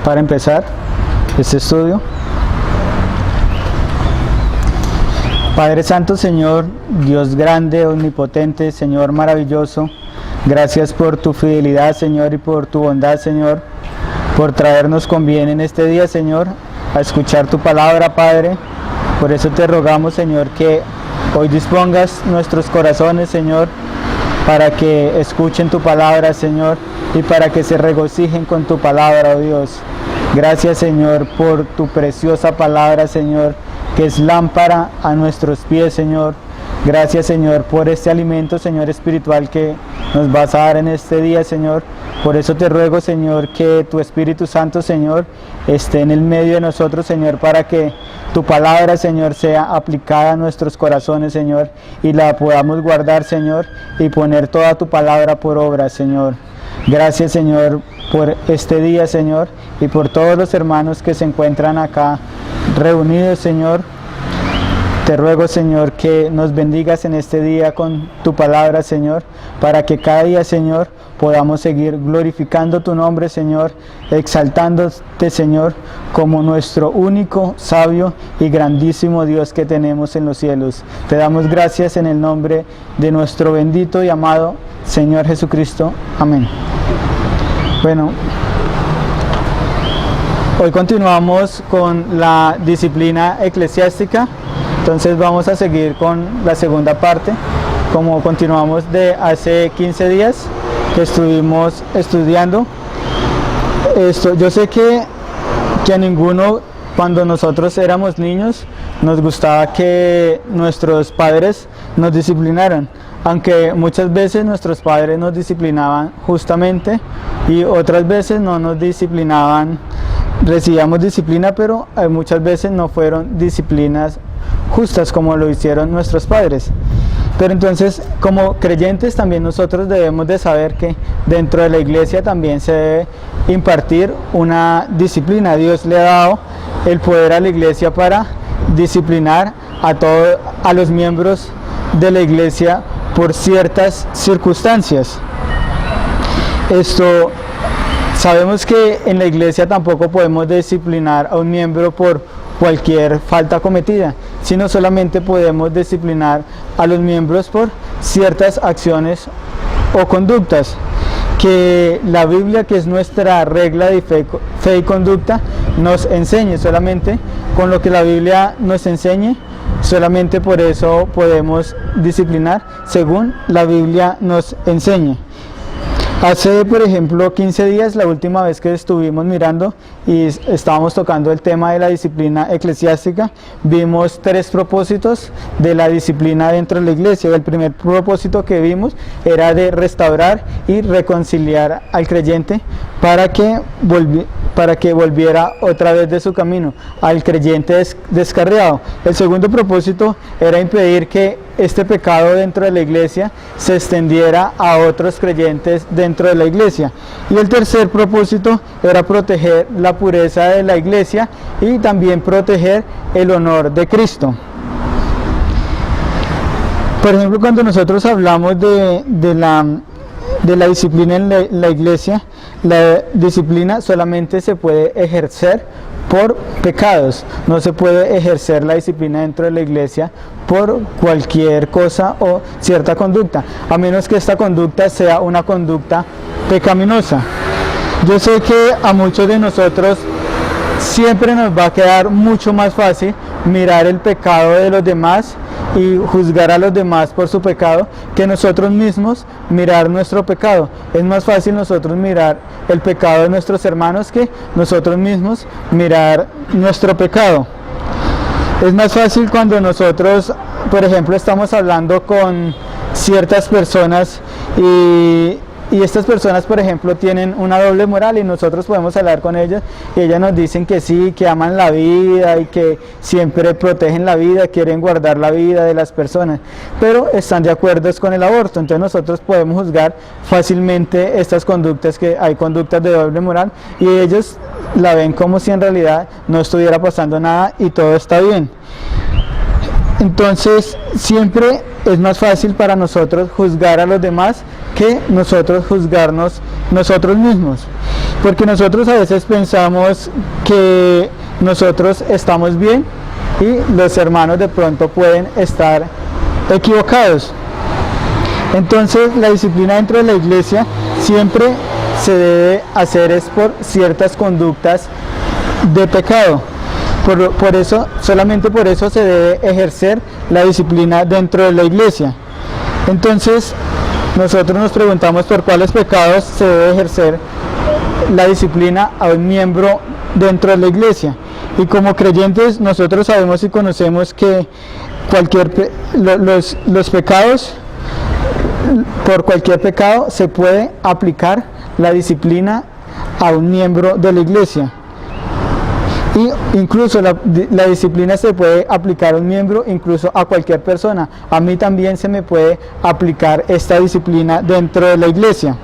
para empezar este estudio. Padre Santo, Señor, Dios grande, omnipotente, Señor maravilloso, gracias por tu fidelidad, Señor, y por tu bondad, Señor, por traernos con bien en este día, Señor, a escuchar tu palabra, Padre. Por eso te rogamos, Señor, que hoy dispongas nuestros corazones, Señor, para que escuchen tu palabra, Señor, y para que se regocijen con tu palabra, oh Dios. Gracias, Señor, por tu preciosa palabra, Señor, que es lámpara a nuestros pies, Señor. Gracias, Señor, por este alimento, Señor, espiritual que nos vas a dar en este día, Señor. Por eso te ruego, Señor, que tu Espíritu Santo, Señor, esté en el medio de nosotros, Señor, para que tu palabra, Señor, sea aplicada a nuestros corazones, Señor, y la podamos guardar, Señor, y poner toda tu palabra por obra, Señor. Gracias, Señor, por este día, Señor, y por todos los hermanos que se encuentran acá reunidos, Señor. Te ruego, Señor, que nos bendigas en este día con tu palabra, Señor, para que cada día, Señor, podamos seguir glorificando tu nombre, Señor, exaltándote, Señor, como nuestro único, sabio y grandísimo Dios que tenemos en los cielos. Te damos gracias en el nombre de nuestro bendito y amado Señor Jesucristo. Amén. Bueno, hoy continuamos con la disciplina eclesiástica. Entonces vamos a seguir con la segunda parte, como continuamos de hace 15 días que estuvimos estudiando esto. Yo sé que a ninguno, cuando nosotros éramos niños, nos gustaba que nuestros padres nos disciplinaran, aunque muchas veces nuestros padres nos disciplinaban justamente y otras veces no nos disciplinaban. Recibíamos disciplina, pero muchas veces no fueron disciplinas justas como lo hicieron nuestros padres. Pero entonces, como creyentes, también nosotros debemos de saber que dentro de la iglesia también se debe impartir una disciplina. Dios le ha dado el poder a la iglesia para disciplinar a los miembros de la iglesia por ciertas circunstancias. Sabemos que en la iglesia tampoco podemos disciplinar a un miembro por cualquier falta cometida, sino solamente podemos disciplinar a los miembros por ciertas acciones o conductas que la Biblia, que es nuestra regla de fe y conducta, nos enseñe. Solamente con lo que la Biblia nos enseñe, solamente por eso podemos disciplinar según la Biblia nos enseñe. Hace, por ejemplo, 15 días, la última vez que estuvimos mirando y estábamos tocando el tema de la disciplina eclesiástica, vimos 3 propósitos de la disciplina dentro de la iglesia. El primer propósito que vimos era de restaurar y reconciliar al creyente para que volviera otra vez de su camino, al creyente descarriado. El segundo propósito era impedir que este pecado dentro de la iglesia se extendiera a otros creyentes dentro de la iglesia. Y el tercer propósito era proteger la pureza de la iglesia y también proteger el honor de Cristo. Por ejemplo, cuando nosotros hablamos de la disciplina en la iglesia, la disciplina solamente se puede ejercer por pecados. No se puede ejercer la disciplina dentro de la iglesia por cualquier cosa o cierta conducta, a menos que esta conducta sea una conducta pecaminosa. Yo sé que a muchos de nosotros siempre nos va a quedar mucho más fácil mirar el pecado de los demás y juzgar a los demás por su pecado que nosotros mismos mirar nuestro pecado. Es más fácil nosotros mirar el pecado de nuestros hermanos que nosotros mismos mirar nuestro pecado. Es más fácil cuando nosotros, por ejemplo, estamos hablando con ciertas personas y estas personas, por ejemplo, tienen una doble moral y nosotros podemos hablar con ellas y ellas nos dicen que sí, que aman la vida y que siempre protegen la vida, quieren guardar la vida de las personas, pero están de acuerdo con el aborto. Entonces nosotros podemos juzgar fácilmente estas conductas, que hay conductas de doble moral, y ellos la ven como si en realidad no estuviera pasando nada y todo está bien. Entonces siempre es más fácil para nosotros juzgar a los demás que nosotros juzgarnos nosotros mismos. porque nosotros a veces pensamos que nosotros estamos bien y los hermanos de pronto pueden estar equivocados. Entonces la disciplina dentro de la iglesia siempre se debe hacer es por ciertas conductas de pecado. Por eso, solamente por eso se debe ejercer la disciplina dentro de la iglesia. Entonces nosotros nos preguntamos por cuáles pecados se debe ejercer la disciplina a un miembro dentro de la iglesia. Y como creyentes nosotros sabemos y conocemos que los pecados, por cualquier pecado se puede aplicar la disciplina a un miembro de la iglesia. Y incluso la disciplina se puede aplicar a un miembro, incluso a cualquier persona. A mí también se me puede aplicar esta disciplina dentro de la iglesia.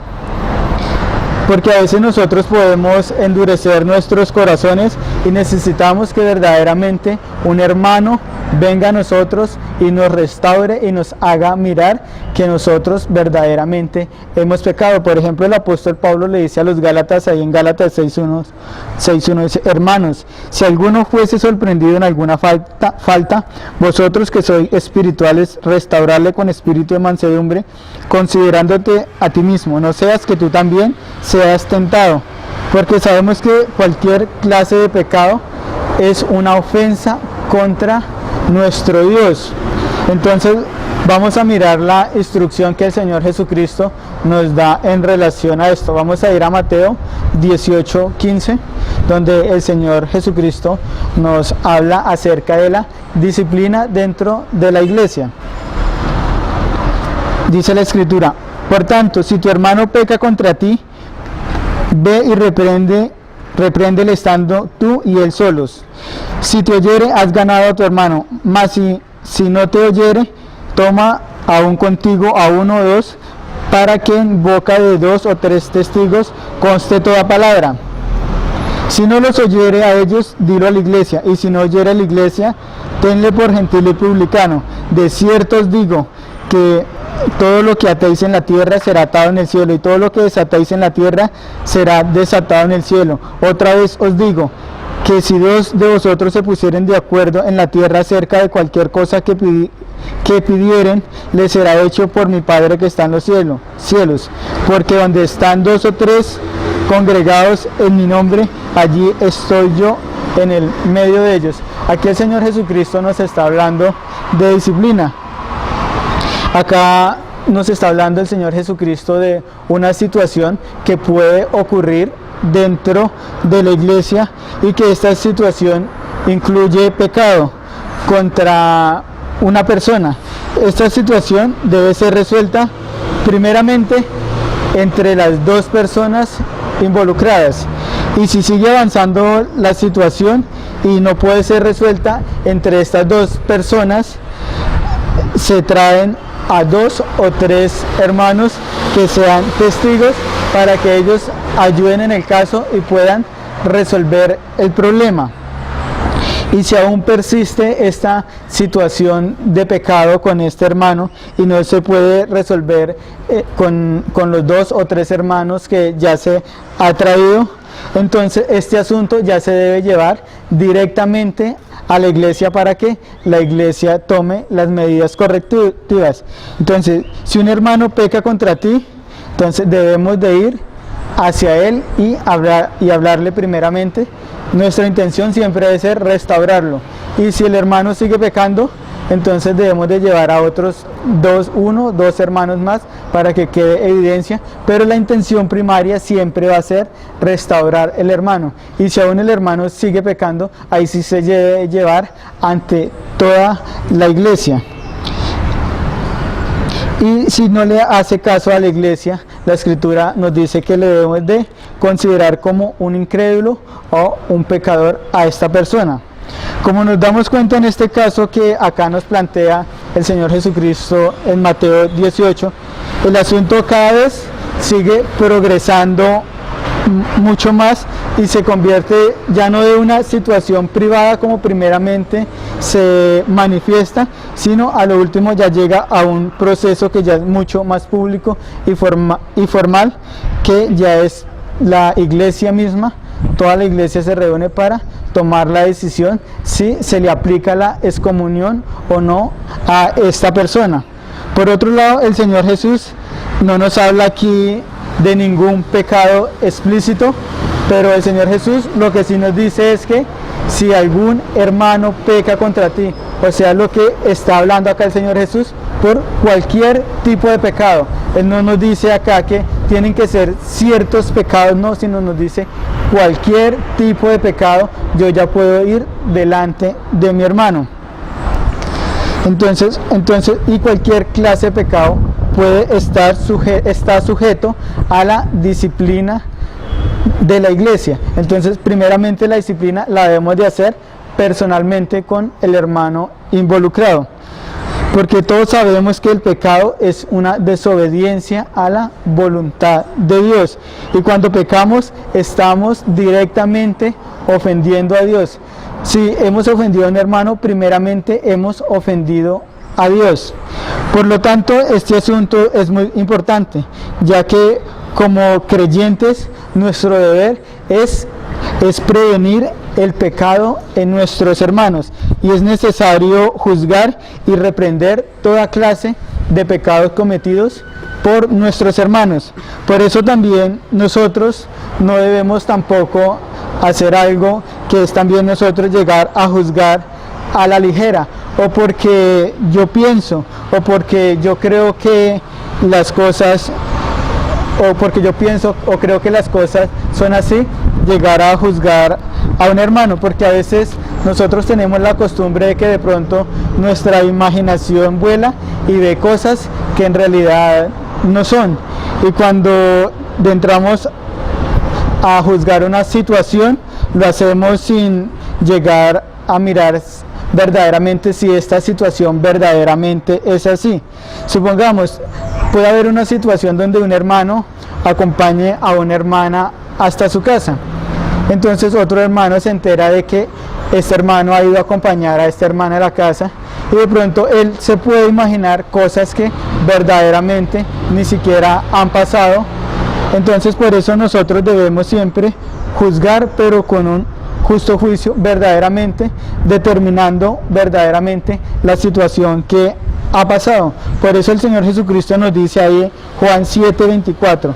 Porque a veces nosotros podemos endurecer nuestros corazones y necesitamos que verdaderamente un hermano venga a nosotros y nos restaure y nos haga mirar que nosotros verdaderamente hemos pecado. Por ejemplo, el apóstol Pablo le dice a los Gálatas, ahí en Gálatas 6:1, dice: hermanos, si alguno fuese sorprendido en alguna falta, vosotros que sois espirituales, restaurarle con espíritu de mansedumbre, considerándote a ti mismo, no seas que tú también seas tentado, porque sabemos que cualquier clase de pecado es una ofensa contra nuestro Dios. Entonces vamos a mirar la instrucción que el Señor Jesucristo nos da en relación a esto. Vamos a ir a Mateo 18:15, donde el Señor Jesucristo nos habla acerca de la disciplina dentro de la iglesia. Dice la Escritura: por tanto, si tu hermano peca contra ti, ve y repréndele estando tú y él solos. Si te oyere, has ganado a tu hermano, mas si no te oyere, toma aún contigo a uno o dos, para que en boca de 2 o 3 testigos conste toda palabra. Si no los oyere a ellos, dilo a la iglesia, y si no oyere a la iglesia, tenle por gentil y publicano. De cierto os digo que todo lo que atéis en la tierra será atado en el cielo, y todo lo que desatéis en la tierra será desatado en el cielo. Otra vez os digo que si 2 de vosotros se pusieren de acuerdo en la tierra acerca de cualquier cosa que pidieren, les será hecho por mi Padre que está en los cielos. Porque donde están 2 o 3 congregados en mi nombre, allí estoy yo en el medio de ellos. Aquí el Señor Jesucristo nos está hablando de disciplina. Acá nos está hablando el Señor Jesucristo de una situación que puede ocurrir dentro de la iglesia, y que esta situación incluye pecado contra una persona. Esta situación debe ser resuelta primeramente entre las 2 personas involucradas, y si sigue avanzando la situación y no puede ser resuelta entre estas 2 personas, se traen a 2 o 3 hermanos que sean testigos para que ellos ayuden en el caso y puedan resolver el problema. Y si aún persiste esta situación de pecado con este hermano y no se puede resolver con los 2 o 3 hermanos que ya se ha traído, entonces este asunto ya se debe llevar directamente a la iglesia para que la iglesia tome las medidas correctivas. Entonces, si un hermano peca contra ti, entonces debemos de ir hacia él y hablarle primeramente. Nuestra intención siempre debe ser restaurarlo, y si el hermano sigue pecando, entonces debemos de llevar a otros 2 hermanos más para que quede evidencia, pero la intención primaria siempre va a ser restaurar el hermano. Y si aún el hermano sigue pecando, ahí sí se debe llevar ante toda la iglesia. Y si no le hace caso a la iglesia, la Escritura nos dice que le debemos de considerar como un incrédulo o un pecador a esta persona. Como nos damos cuenta en este caso que acá nos plantea el Señor Jesucristo en Mateo 18, el asunto cada vez sigue progresando mucho más y se convierte ya no de una situación privada como primeramente se manifiesta, sino a lo último ya llega a un proceso que ya es mucho más público y formal, que ya es la iglesia misma, toda la iglesia se reúne para tomar la decisión si se le aplica la excomunión o no a esta persona. Por otro lado, el Señor Jesús no nos habla aquí de ningún pecado explícito, pero el Señor Jesús lo que sí nos dice es que si algún hermano peca contra ti, o sea, lo que está hablando acá el Señor Jesús, por cualquier tipo de pecado. Él no nos dice acá que tienen que ser ciertos pecados, no, sino nos dice cualquier tipo de pecado, yo ya puedo ir delante de mi hermano. Entonces, y cualquier clase de pecado puede estar sujeto a la disciplina de la iglesia. Entonces, primeramente la disciplina la debemos de hacer personalmente con el hermano involucrado, porque todos sabemos que el pecado es una desobediencia a la voluntad de Dios, y cuando pecamos estamos directamente ofendiendo a Dios. Si hemos ofendido a un hermano, primeramente hemos ofendido a Dios. Por lo tanto, este asunto es muy importante, ya que como creyentes nuestro deber es prevenir el pecado en nuestros hermanos, y es necesario juzgar y reprender toda clase de pecados cometidos por nuestros hermanos. Por eso también nosotros no debemos tampoco hacer algo que es también nosotros llegar a juzgar a la ligera, o porque yo pienso, o porque yo creo que las cosas, o porque yo pienso o creo que las cosas son así, llegar a juzgar a un hermano, porque a veces nosotros tenemos la costumbre de que de pronto nuestra imaginación vuela y ve cosas que en realidad no son, y cuando entramos a juzgar una situación, lo hacemos sin llegar a mirar verdaderamente si esta situación verdaderamente es así. Supongamos, puede haber una situación donde un hermano acompañe a una hermana hasta su casa. Entonces otro hermano se entera de que este hermano ha ido a acompañar a esta hermana a la casa, y de pronto él se puede imaginar cosas que verdaderamente ni siquiera han pasado. Entonces por eso nosotros debemos siempre juzgar, pero con un justo juicio, verdaderamente determinando verdaderamente la situación que ha pasado. Por eso el Señor Jesucristo nos dice ahí, Juan 7:24,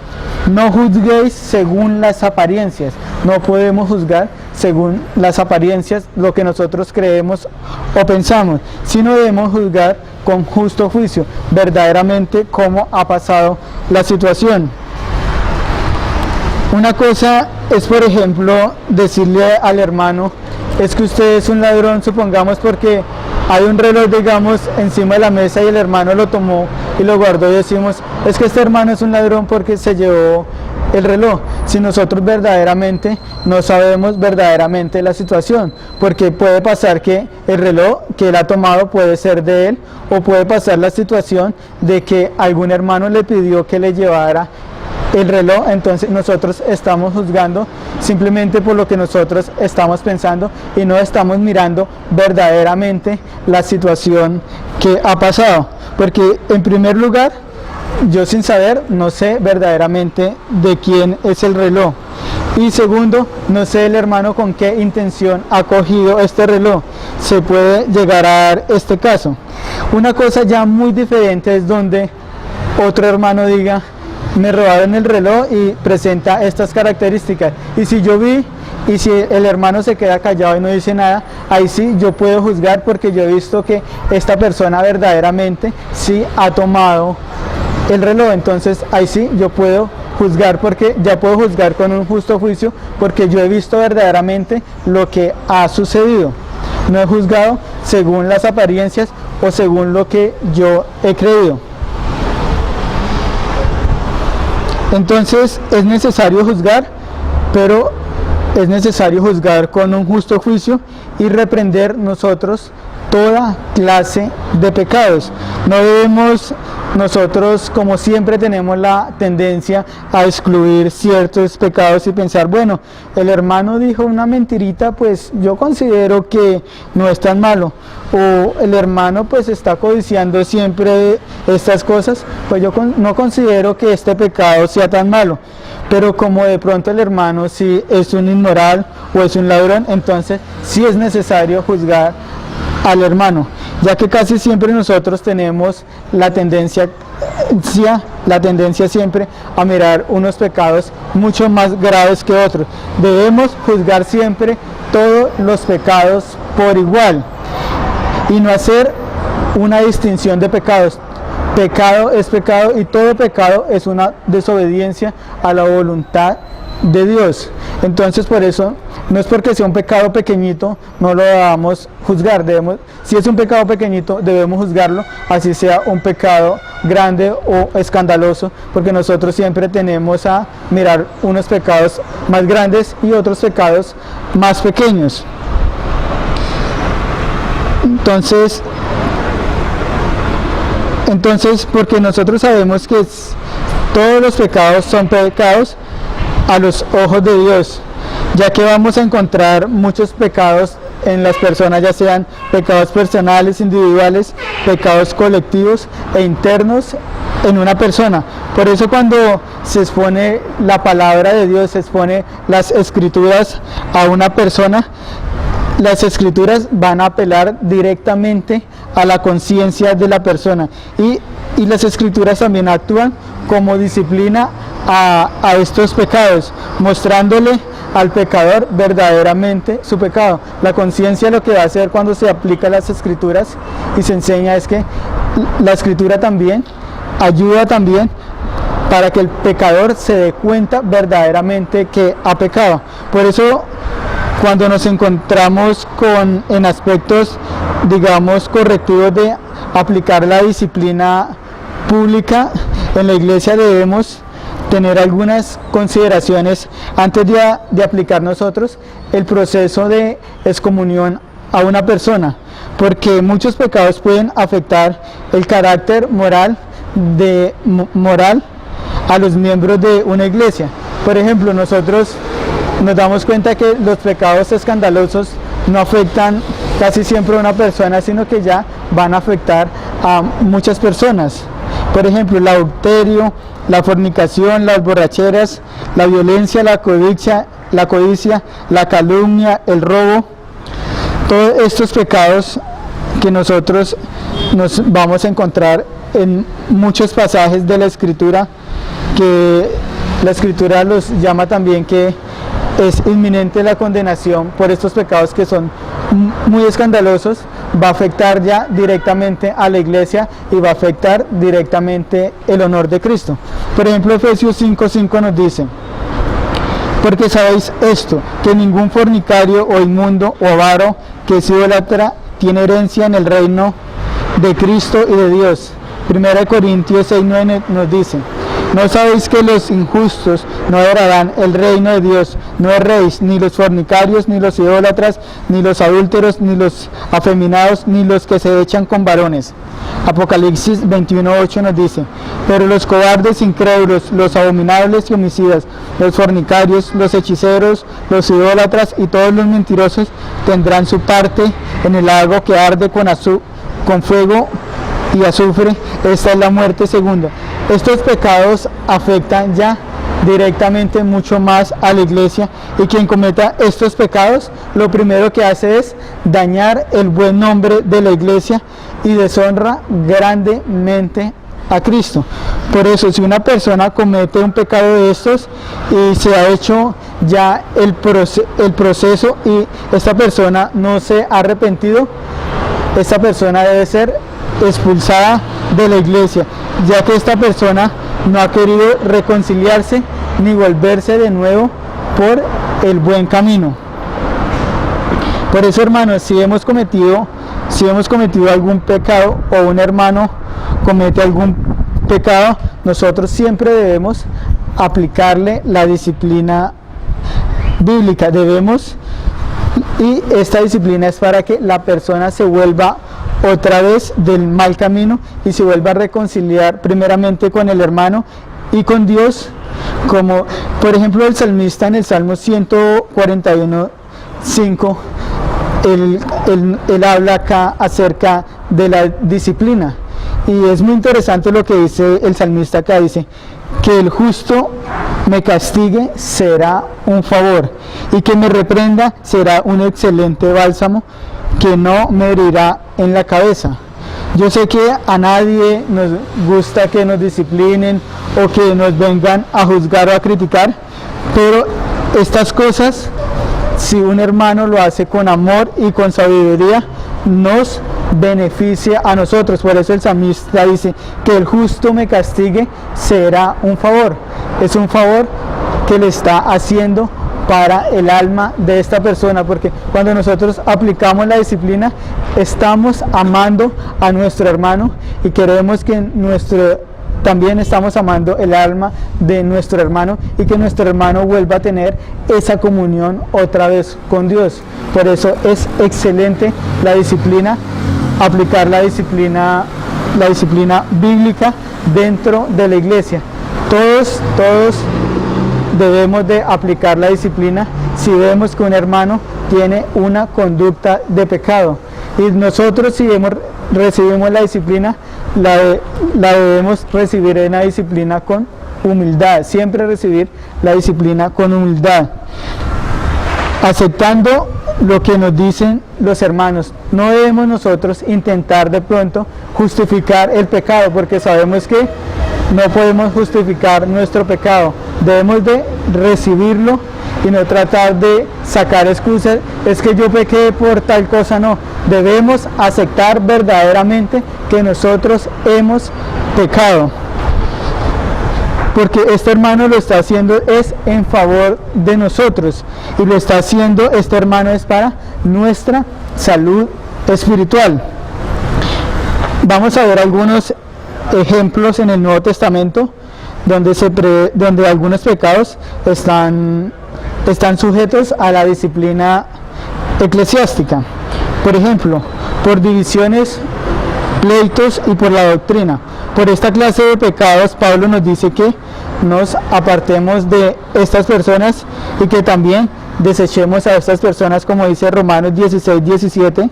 no juzguéis según las apariencias. No podemos juzgar según las apariencias, lo que nosotros creemos o pensamos, sino debemos juzgar con justo juicio, verdaderamente cómo ha pasado la situación. Una cosa es, por ejemplo, decirle al hermano, es que usted es un ladrón, supongamos, porque hay un reloj, digamos, encima de la mesa y el hermano lo tomó y lo guardó, y decimos, es que este hermano es un ladrón porque se llevó el reloj. Si nosotros verdaderamente no sabemos verdaderamente la situación, porque puede pasar que el reloj que él ha tomado puede ser de él, o puede pasar la situación de que algún hermano le pidió que le llevara el reloj. Entonces nosotros estamos juzgando simplemente por lo que nosotros estamos pensando y no estamos mirando verdaderamente la situación que ha pasado, porque en primer lugar yo sin saber no sé verdaderamente de quién es el reloj, y segundo, no sé el hermano con qué intención ha cogido este reloj. Se puede llegar a dar este caso. Una cosa ya muy diferente es donde otro hermano diga, me robaron el reloj y presenta estas características, y si yo vi, y si el hermano se queda callado y no dice nada, ahí sí yo puedo juzgar, porque yo he visto que esta persona verdaderamente sí ha tomado el reloj. Entonces ahí sí yo puedo juzgar, porque ya puedo juzgar con un justo juicio, porque yo he visto verdaderamente lo que ha sucedido. No he juzgado según las apariencias o según lo que yo he creído. Entonces es necesario juzgar, pero es necesario juzgar con un justo juicio y reprender nosotros toda clase de pecados. No debemos nosotros, como siempre, tenemos la tendencia a excluir ciertos pecados y pensar, bueno, el hermano dijo una mentirita, pues yo considero que no es tan malo, o el hermano pues está codiciando siempre estas cosas, pues yo no considero que este pecado sea tan malo. Pero como de pronto el hermano sí es un inmoral o es un ladrón, entonces sí es necesario juzgar al hermano, ya que casi siempre nosotros tenemos la tendencia siempre a mirar unos pecados mucho más graves que otros. Debemos juzgar siempre todos los pecados por igual y no hacer una distinción de pecados. Pecado es pecado y todo pecado es una desobediencia a la voluntad de Dios. Entonces, por eso, no es porque sea un pecado pequeñito, no lo debamos juzgar. Si es un pecado pequeñito, debemos juzgarlo, así sea un pecado grande o escandaloso, porque nosotros siempre tenemos a mirar unos pecados más grandes y otros pecados más pequeños. Entonces, porque nosotros sabemos que todos los pecados son pecados a los ojos de Dios, ya que vamos a encontrar muchos pecados en las personas, ya sean pecados personales, individuales, pecados colectivos e internos en una persona. Por eso cuando se expone la palabra de Dios, se expone las escrituras a una persona, las escrituras van a apelar directamente a la conciencia de la persona y las escrituras también actúan como disciplina a estos pecados, mostrándole al pecador verdaderamente su pecado. La conciencia lo que va a hacer cuando se aplica las escrituras y se enseña es que la escritura también ayuda también para que el pecador se dé cuenta verdaderamente que ha pecado. Por eso cuando nos encontramos en aspectos, digamos, correctivos de aplicar la disciplina pública en la iglesia, debemos tener algunas consideraciones antes de aplicar nosotros el proceso de excomunión a una persona, porque muchos pecados pueden afectar el carácter moral a los miembros de una iglesia. Por ejemplo, nosotros nos damos cuenta que los pecados escandalosos no afectan casi siempre a una persona, sino que ya van a afectar a muchas personas. Por ejemplo, el adulterio, la fornicación, las borracheras, la violencia, la codicia, la calumnia, el robo. Todos estos pecados que nosotros nos vamos a encontrar en muchos pasajes de la Escritura, que la Escritura los llama también que es inminente la condenación por estos pecados que son muy escandalosos, va a afectar ya directamente a la iglesia y va a afectar directamente el honor de Cristo. Por ejemplo, Efesios 5:5 nos dice: porque sabéis esto, que ningún fornicario o inmundo o avaro que es idólatra tiene herencia en el reino de Cristo y de Dios. 1 Corintios 6:9 nos dice: ¿no sabéis que los injustos no heredarán el reino de Dios? No erréis, ni los fornicarios, ni los idólatras, ni los adúlteros, ni los afeminados, ni los que se echan con varones. Apocalipsis 21:8 nos dice: pero los cobardes, incrédulos, los abominables y homicidas, los fornicarios, los hechiceros, los idólatras y todos los mentirosos tendrán su parte en el lago que arde con fuego y azufre. Esta es la muerte segunda. Estos pecados afectan ya directamente mucho más a la iglesia, y quien cometa estos pecados lo primero que hace es dañar el buen nombre de la iglesia y deshonra grandemente a Cristo. Por eso, si una persona comete un pecado de estos y se ha hecho ya el proceso y esta persona no se ha arrepentido, esta persona debe ser expulsada de la iglesia, ya que esta persona no ha querido reconciliarse ni volverse de nuevo por el buen camino. Por eso, hermanos, si hemos cometido algún pecado o un hermano comete algún pecado, nosotros siempre debemos aplicarle la disciplina bíblica. Debemos Y esta disciplina es para que la persona se vuelva otra vez del mal camino y se vuelva a reconciliar primeramente con el hermano y con Dios, como por ejemplo el salmista en el Salmo 141:5, él habla acá acerca de la disciplina, y es muy interesante lo que dice el salmista acá. Dice que el justo me castigue será un favor, y que me reprenda será un excelente bálsamo que no me herirá en la cabeza. Yo sé que a nadie nos gusta que nos disciplinen o que nos vengan a juzgar o a criticar, pero estas cosas, si un hermano lo hace con amor y con sabiduría, nos beneficia a nosotros. Por eso el salmista dice que el justo me castigue será un favor. Es un favor que le está haciendo para el alma de esta persona, porque cuando nosotros aplicamos la disciplina estamos amando a nuestro hermano y queremos que también estamos amando el alma de nuestro hermano y que nuestro hermano vuelva a tener esa comunión otra vez con Dios. Por eso es excelente la disciplina, aplicar la disciplina bíblica dentro de la iglesia. Todos debemos de aplicar la disciplina si vemos que un hermano tiene una conducta de pecado, y nosotros si recibimos la disciplina, la debemos recibir en la disciplina con humildad, siempre recibir la disciplina con humildad, aceptando lo que nos dicen los hermanos. No debemos nosotros intentar de pronto justificar el pecado, porque sabemos que no podemos justificar nuestro pecado. Debemos de recibirlo y no tratar de sacar excusas, es que yo pequé por tal cosa. No, debemos aceptar verdaderamente que nosotros hemos pecado, porque este hermano lo está haciendo es en favor de nosotros, y lo está haciendo, este hermano es para nuestra salud espiritual. Vamos a ver algunos ejemplos en el Nuevo Testamento donde algunos pecados están sujetos a la disciplina eclesiástica. Por ejemplo, por divisiones, pleitos y por la doctrina. Por esta clase de pecados, Pablo nos dice que nos apartemos de estas personas y que también desechemos a estas personas, como dice Romanos 16:17.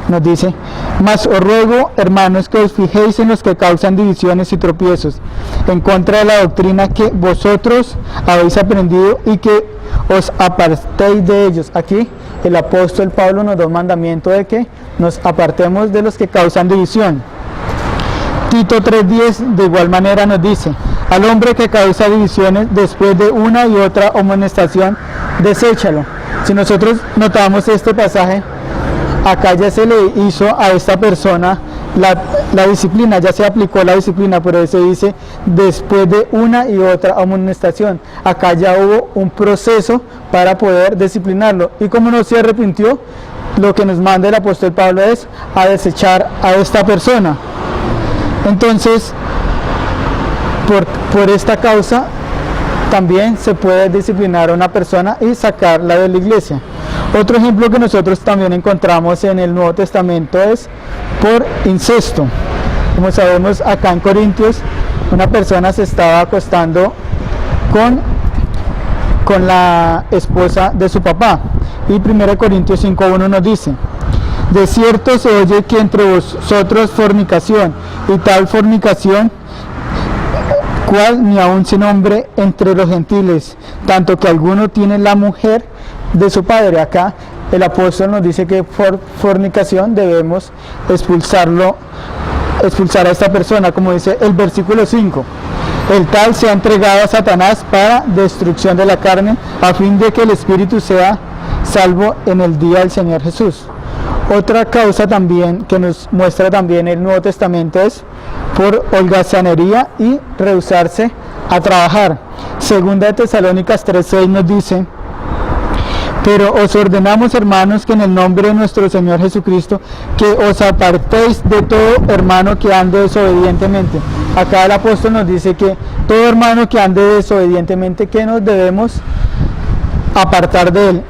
Nos dice: mas os ruego, hermanos, que os fijéis en los que causan divisiones y tropiezos, en contra de la doctrina que vosotros habéis aprendido, y que os apartéis de ellos. Aquí el apóstol Pablo nos da un mandamiento de que nos apartemos de los que causan división. Tito 3:10 de igual manera nos dice: al hombre que causa divisiones después de una y otra amonestación, deséchalo. Si nosotros notamos este pasaje, acá ya se le hizo a esta persona la disciplina, ya se aplicó la disciplina, por eso dice después de una y otra amonestación. Acá ya hubo un proceso para poder disciplinarlo, y como no se arrepintió, lo que nos manda el apóstol Pablo es a desechar a esta persona. Entonces, por esta causa también se puede disciplinar a una persona y sacarla de la iglesia. Otro ejemplo que nosotros también encontramos en el Nuevo Testamento es por incesto. Como sabemos, acá en Corintios, una persona se estaba acostando con la esposa de su papá, y 1 Corintios 5:1 nos dice: de cierto se oye que entre vosotros fornicación, y tal fornicación cual ni aun se nombre entre los gentiles, tanto que alguno tiene la mujer de su padre. Acá el apóstol nos dice que por fornicación debemos expulsar a esta persona, como dice el versículo 5: el tal se ha entregado a Satanás para destrucción de la carne, a fin de que el espíritu sea salvo en el día del Señor Jesús. Otra causa también que nos muestra también el Nuevo Testamento es por holgazanería y rehusarse a trabajar. Segunda de Tesalónicas 3:6 nos dice: pero os ordenamos, hermanos, que en el nombre de nuestro Señor Jesucristo, que os apartéis de todo hermano que ande desobedientemente. Acá el apóstol nos dice que todo hermano que ande desobedientemente, que nos debemos apartar de él.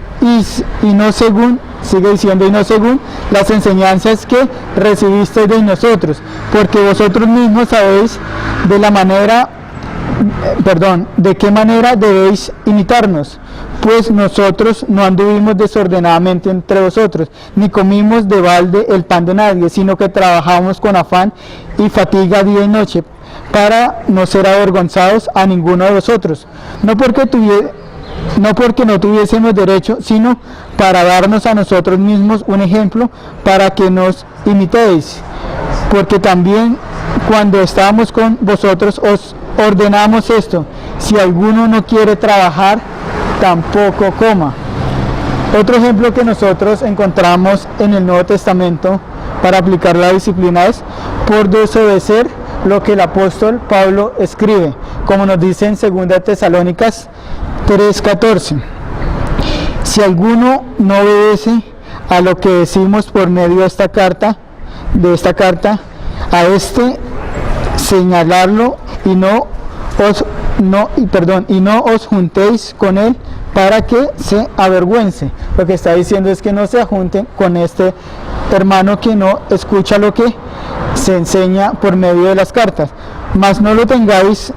y no según, sigue diciendo, y no según las enseñanzas que recibisteis de nosotros, porque vosotros mismos sabéis de qué manera debéis imitarnos, pues nosotros no anduvimos desordenadamente entre vosotros, ni comimos de balde el pan de nadie, sino que trabajamos con afán y fatiga día y noche, para no ser avergonzados a ninguno de vosotros, no porque no tuviésemos derecho, sino para darnos a nosotros mismos un ejemplo para que nos imitéis, porque también cuando estábamos con vosotros os ordenamos esto: si alguno no quiere trabajar, tampoco coma. Otro ejemplo que nosotros encontramos en el Nuevo Testamento para aplicar la disciplina es por desobedecer lo que el apóstol Pablo escribe, como nos dice en 2 Tesalónicas 3:14. Si alguno no obedece a lo que decimos por medio de esta carta, a este señalarlo y no os juntéis con él para que se avergüence. Lo que está diciendo es que no se junten con este hermano que no escucha lo que se enseña por medio de las cartas, mas no lo tengáis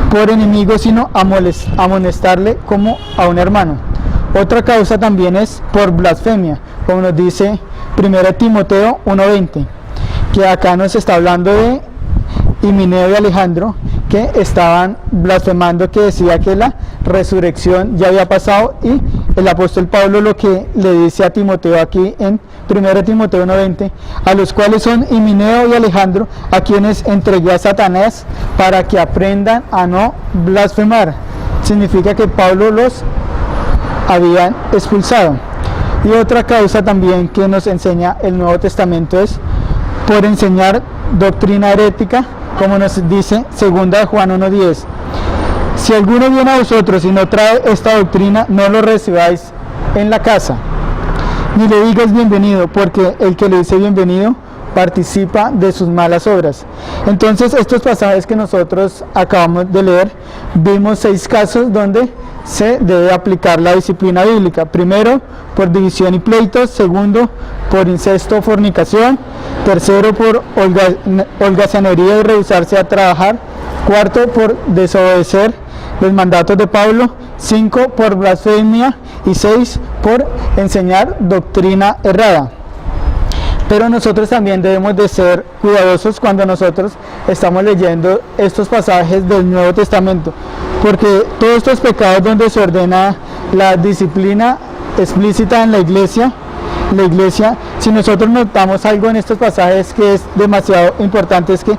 por enemigo, sino amonestarle como a un hermano. Otra causa también es por blasfemia, como nos dice 1 Timoteo 1:20, que acá nos está hablando de Himeneo y Alejandro, que estaban blasfemando, que decía que la resurrección ya había pasado, y el apóstol Pablo lo que le dice a Timoteo aquí en 1 Timoteo 1:20, a los cuales son Himeneo y Alejandro, a quienes entregué a Satanás para que aprendan a no blasfemar. Significa que Pablo los habían expulsado. Y otra causa también que nos enseña el Nuevo Testamento es por enseñar doctrina herética, como nos dice 2 Juan 1:10. Si alguno viene a vosotros y no trae esta doctrina, no lo recibáis en la casa, ni le digas bienvenido, porque el que le dice bienvenido participa de sus malas obras. Entonces, estos pasajes que nosotros acabamos de leer, vimos 6 casos donde se debe aplicar la disciplina bíblica. Primero, por división y pleitos. Segundo, por incesto o fornicación. Tercero, por holgazanería y rehusarse a trabajar. Cuarto, por desobedecer los mandatos de Pablo. 5, por blasfemia. Y 6, por enseñar doctrina errada. Pero nosotros también debemos de ser cuidadosos cuando nosotros estamos leyendo estos pasajes del Nuevo Testamento, porque todos estos pecados donde se ordena la disciplina explícita en la iglesia, si nosotros notamos algo en estos pasajes que es demasiado importante, es que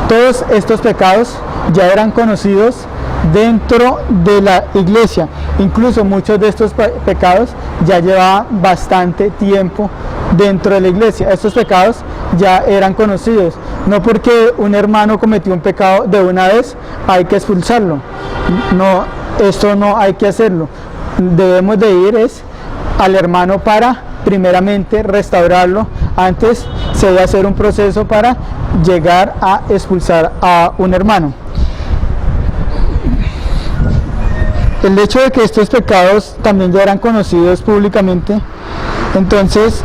todos estos pecados ya eran conocidos dentro de la iglesia. Incluso muchos de estos pecados ya llevaban bastante tiempo dentro de la iglesia. Estos pecados ya eran conocidos. No porque un hermano cometió un pecado de una vez hay que expulsarlo. No, esto no hay que hacerlo. Debemos de ir al hermano para primeramente restaurarlo. Antes se debe hacer un proceso para llegar a expulsar a un hermano. El hecho de que estos pecados también ya eran conocidos públicamente, entonces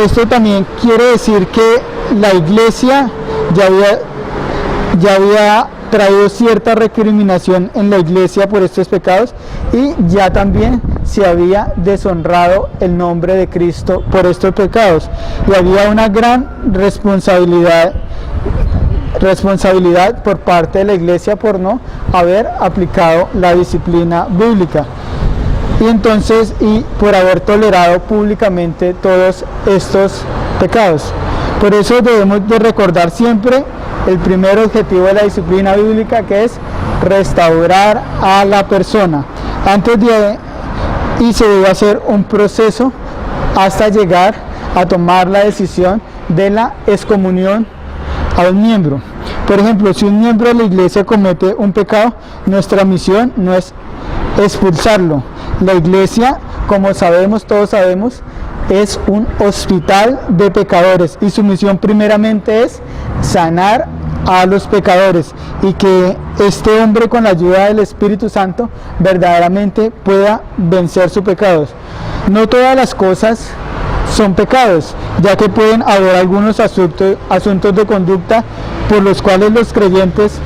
esto también quiere decir que la iglesia ya había traído cierta recriminación en la iglesia por estos pecados, y ya también se había deshonrado el nombre de Cristo por estos pecados, y había una gran responsabilidad por parte de la iglesia por no haber aplicado la disciplina bíblica, y entonces por haber tolerado públicamente todos estos pecados. Por eso debemos de recordar siempre el primer objetivo de la disciplina bíblica, que es restaurar a la persona. Y se debe hacer un proceso hasta llegar a tomar la decisión de la excomunión a un miembro. Por ejemplo, si un miembro de la iglesia comete un pecado, nuestra misión no es expulsarlo. La iglesia, como todos sabemos, es un hospital de pecadores, y su misión primeramente es sanar a los pecadores, y que este hombre, con la ayuda del Espíritu Santo, verdaderamente pueda vencer sus pecados. No todas las cosas son pecados, ya que pueden haber algunos asuntos de conducta por los cuales los creyentes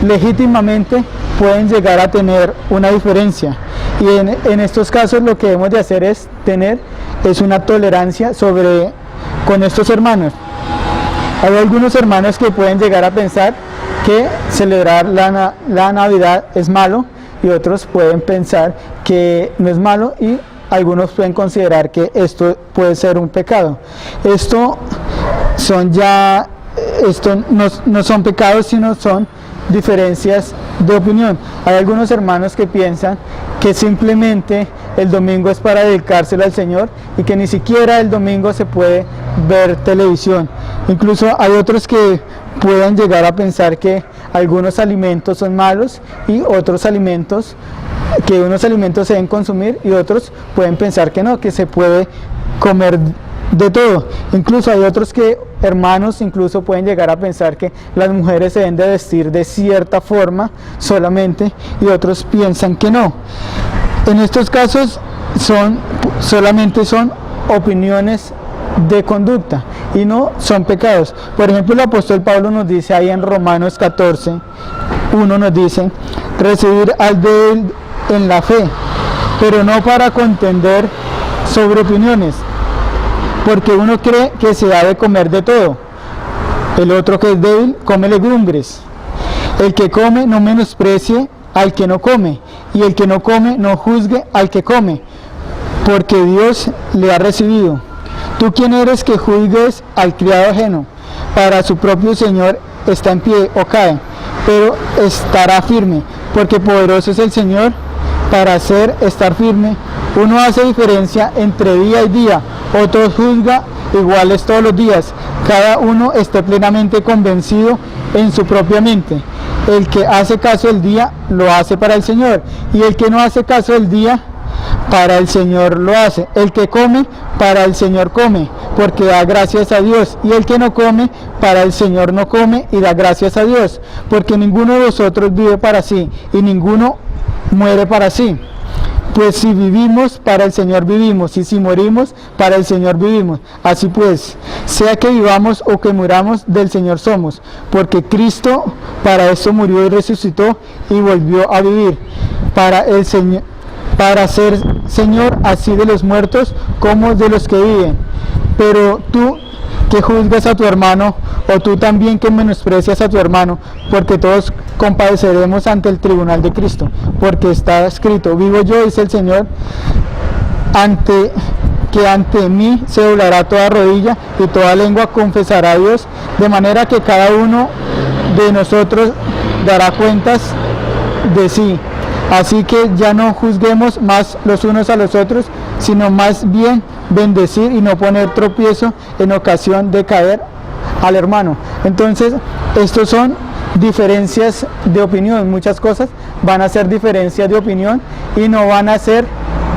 legítimamente pueden llegar a tener una diferencia, y en estos casos lo que debemos de hacer es una tolerancia con estos hermanos. Hay algunos hermanos que pueden llegar a pensar que celebrar la Navidad es malo, y otros pueden pensar que no es malo, y algunos pueden considerar que esto puede ser un pecado. Esto no son pecados, sino son diferencias de opinión. Hay algunos hermanos que piensan que simplemente el domingo es para dedicárselo al Señor, y que ni siquiera el domingo se puede ver televisión. Incluso hay otros que pueden llegar a pensar que algunos alimentos son malos, y unos alimentos se deben consumir, y otros pueden pensar que no, que se puede comer de todo. Incluso hay otros hermanos incluso pueden llegar a pensar que las mujeres se deben de vestir de cierta forma solamente, y otros piensan que no. En estos casos solamente son opiniones de conducta y no son pecados. Por ejemplo, el apóstol Pablo nos dice ahí en Romanos 14:1, nos dice: recibir al débil en la fe, pero no para contender sobre opiniones, porque uno cree que se ha de comer de todo, el otro, que es débil, come legumbres. El que come no menosprecie al que no come, y el que no come no juzgue al que come, porque Dios le ha recibido. ¿Tú quién eres que juzgues al criado ajeno? Para su propio Señor está en pie o cae, pero estará firme, porque poderoso es el Señor para estar firme. Uno hace diferencia entre día y día, otro juzga iguales todos los días. Cada uno esté plenamente convencido en su propia mente. El que hace caso del día lo hace para el Señor, y el que no hace caso del día, para el Señor lo hace. El que come, para el Señor come, porque da gracias a Dios, y el que no come, para el Señor no come y da gracias a Dios, porque ninguno de vosotros vive para sí, y ninguno muere para sí. Pues si vivimos, para el Señor vivimos, y si morimos, para el Señor vivimos. Así pues, sea que vivamos o que muramos, del Señor somos, porque Cristo para esto murió y resucitó y volvió a vivir, para ser Señor así de los muertos como de los que viven. Pero tú que juzgas a tu hermano, o tú también que menosprecias a tu hermano, porque todos compadeceremos ante el tribunal de Cristo, porque está escrito: vivo yo, dice el Señor, ante mí se doblará toda rodilla y toda lengua confesará a Dios, de manera que cada uno de nosotros dará cuentas de sí. Así que ya no juzguemos más los unos a los otros, sino más bien bendecir y no poner tropiezo en ocasión de caer al hermano. Entonces, estos son diferencias de opinión. Muchas cosas van a ser diferencias de opinión y no van a ser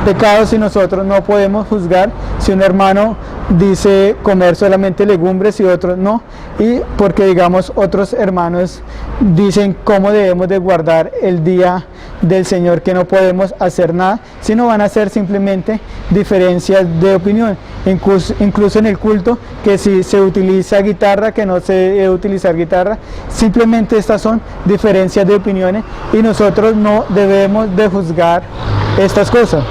pecados, si nosotros no podemos juzgar si un hermano dice comer solamente legumbres y otros no, y porque digamos otros hermanos dicen cómo debemos de guardar el día del Señor, que no podemos hacer nada, sino van a ser simplemente diferencias de opinión. Incluso en el culto, que si se utiliza guitarra, que no se debe utilizar guitarra, simplemente estas son diferencias de opiniones, y nosotros no debemos de juzgar estas cosas.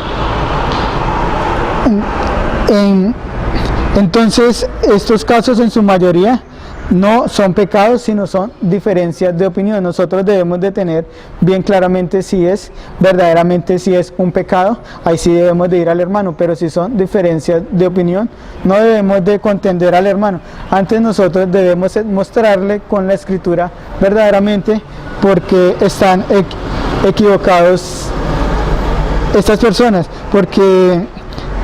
Entonces, estos casos en su mayoría no son pecados, sino son diferencias de opinión. Nosotros debemos de tener bien claramente verdaderamente si es un pecado, ahí sí debemos de ir al hermano, pero si son diferencias de opinión, no debemos de contender al hermano. Antes nosotros debemos mostrarle con la Escritura verdaderamente porque están equivocados estas personas, porque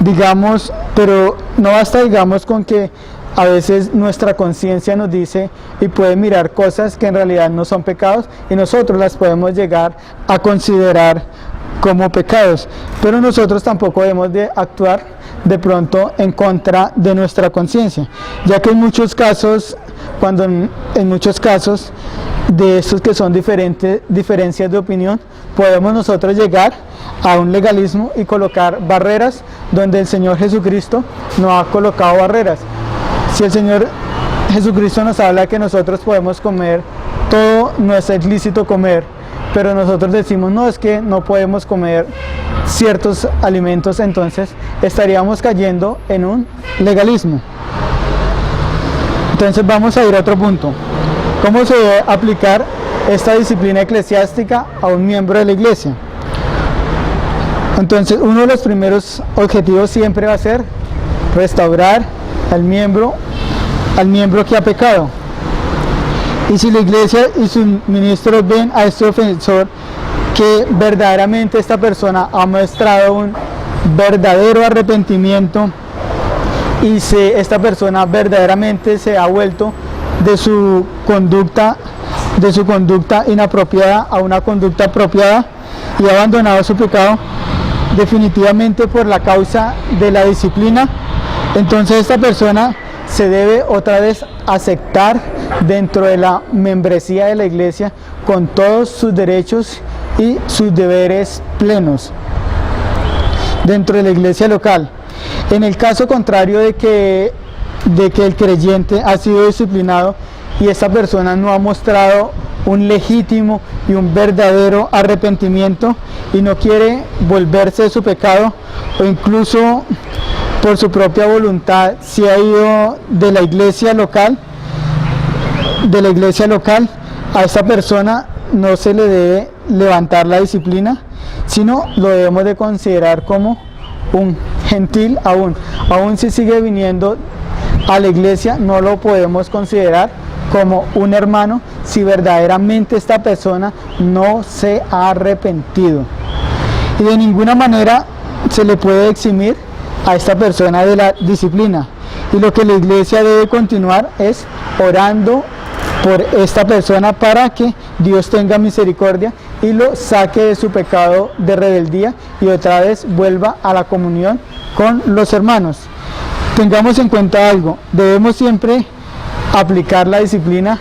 digamos, pero no basta digamos con que a veces nuestra conciencia nos dice y puede mirar cosas que en realidad no son pecados, y nosotros las podemos llegar a considerar como pecados, pero nosotros tampoco debemos de actuar de pronto en contra de nuestra conciencia, ya que en muchos casos cuando en muchos casos de estos que son diferencias de opinión, podemos nosotros llegar a un legalismo y colocar barreras donde el Señor Jesucristo no ha colocado barreras. Si el Señor Jesucristo nos habla que nosotros podemos comer, todo no es ilícito comer, pero nosotros decimos no, es que no podemos comer ciertos alimentos, entonces estaríamos cayendo en un legalismo. Entonces vamos a ir a otro punto. ¿Cómo se debe aplicar esta disciplina eclesiástica a un miembro de la iglesia? Entonces, uno de los primeros objetivos siempre va a ser restaurar al miembro que ha pecado. Y si la iglesia y sus ministros ven a este ofensor que verdaderamente esta persona ha mostrado un verdadero arrepentimiento y esta persona verdaderamente se ha vuelto de su conducta inapropiada a una conducta apropiada y ha abandonado su pecado definitivamente por la causa de la disciplina, entonces esta persona se debe otra vez aceptar dentro de la membresía de la iglesia con todos sus derechos y sus deberes plenos dentro de la iglesia local. En el caso contrario de que el creyente ha sido disciplinado y esta persona no ha mostrado un legítimo y un verdadero arrepentimiento y no quiere volverse de su pecado, o incluso por su propia voluntad se ha ido de la iglesia local, a esta persona no se le debe levantar la disciplina, sino lo debemos de considerar como un gentil aún si sigue viniendo a la iglesia, no lo podemos considerar como un hermano si verdaderamente esta persona no se ha arrepentido. Y de ninguna manera se le puede eximir a esta persona de la disciplina. Y lo que la iglesia debe continuar es orando por esta persona para que Dios tenga misericordia y lo saque de su pecado de rebeldía y otra vez vuelva a la comunión con los hermanos. Tengamos en cuenta algo, debemos siempre aplicar la disciplina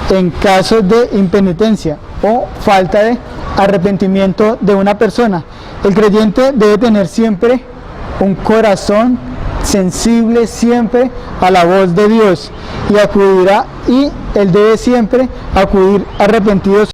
en casos de impenitencia o falta de arrepentimiento de una persona. El creyente debe tener siempre un corazón sensible siempre a la voz de Dios y él debe siempre acudir arrepentido